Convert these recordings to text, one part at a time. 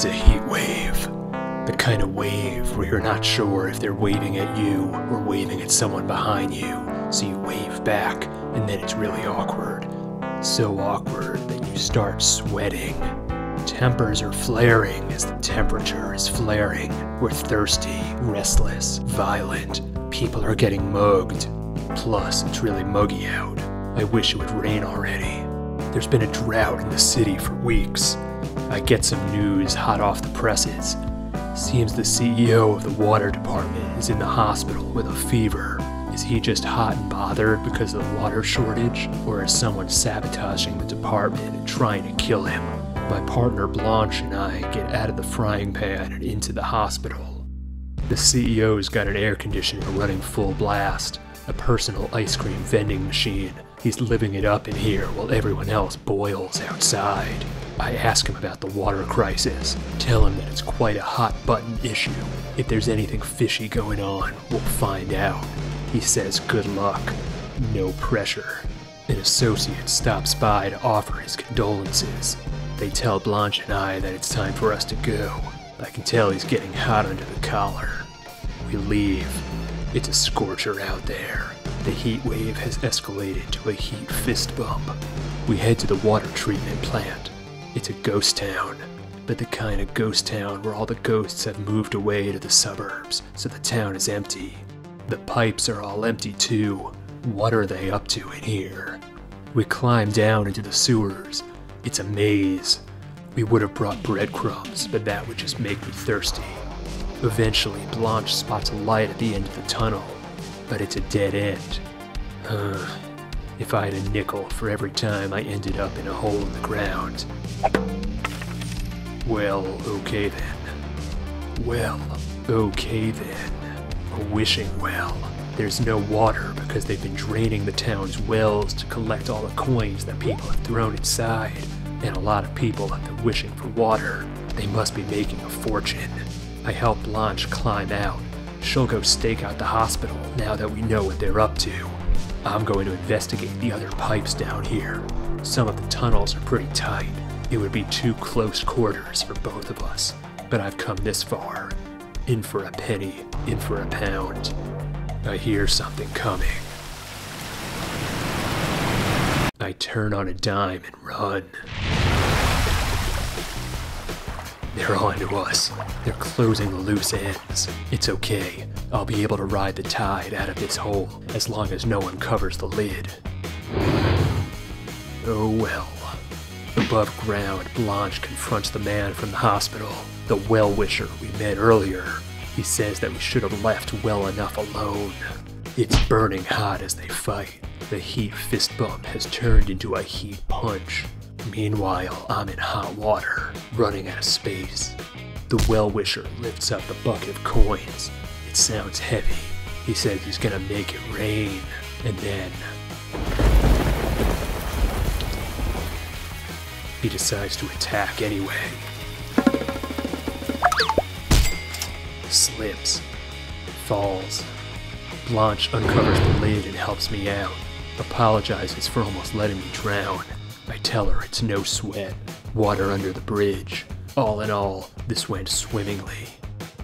It's a heat wave. The kind of wave where you're not sure if they're waving at you or waving at someone behind you, so you wave back, and then it's really awkward. So awkward that you start sweating. Tempers are flaring as the temperature is flaring. We're thirsty, restless, violent. People are getting mugged. Plus, it's really muggy out. I wish it would rain already. There's been a drought in the city for weeks. I get some news hot off the presses. Seems the CEO of the water department is in the hospital with a fever. Is he just hot and bothered because of the water shortage? Or is someone sabotaging the department and trying to kill him? My partner Blanche and I get out of the frying pan and into the hospital. The CEO's got an air conditioner running full blast, a personal ice cream vending machine. He's living it up in here while everyone else boils outside. I ask him about the water crisis, tell him that it's quite a hot button issue. If there's anything fishy going on, we'll find out. He says good luck, no pressure. An associate stops by to offer his condolences. They tell Blanche and I that it's time for us to go. I can tell he's getting hot under the collar. We leave. It's a scorcher out there. The heat wave has escalated to a heat fist bump. We head to the water treatment plant. It's a ghost town, but the kind of ghost town where all the ghosts have moved away to the suburbs, so the town is empty. The pipes are all empty too. What are they up to in here? We climb down into the sewers. It's a maze. We would have brought breadcrumbs, but that would just make me thirsty. Eventually, Blanche spots a light at the end of the tunnel, but it's a dead end. If I had a nickel for every time I ended up in a hole in the ground. Well, okay then. A wishing well. There's no water because they've been draining the town's wells to collect all the coins that people have thrown inside. And a lot of people have been wishing for water. They must be making a fortune. I help Blanche climb out. She'll go stake out the hospital now that we know what they're up to. I'm going to investigate the other pipes down here. Some of the tunnels are pretty tight. It would be too close quarters for both of us. But I've come this far. In for a penny, in for a pound. I hear something coming. I turn on a dime and run. They're on to us. They're closing the loose ends. It's okay. I'll be able to ride the tide out of this hole as long as no one covers the lid. Oh well. Above ground, Blanche confronts the man from the hospital, the well-wisher we met earlier. He says that we should have left well enough alone. It's burning hot as they fight. The heat fist bump has turned into a heat punch. Meanwhile, I'm in hot water, running out of space. The well-wisher lifts up the bucket of coins. It sounds heavy. He says he's gonna make it rain, and then he decides to attack anyway. Slips. Falls. Blanche uncovers the lid and helps me out. Apologizes for almost letting me drown. I tell her it's no sweat. Water under the bridge. All in all, this went swimmingly.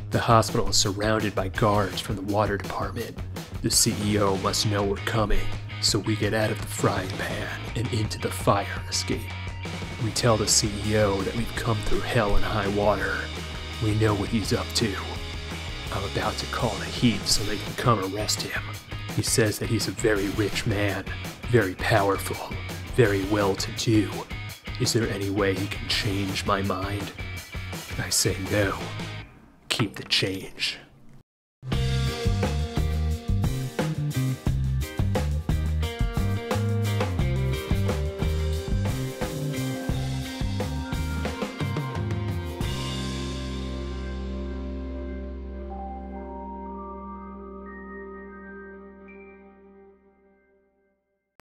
The hospital is surrounded by guards from the water department. The CEO must know we're coming, so we get out of the frying pan and into the fire escape. We tell the CEO that we've come through hell and high water. We know what he's up to. I'm about to call the heat so they can come arrest him. He says that he's a very rich man, very powerful, very well-to-do. Is there any way he can change my mind? I say no. Keep the change.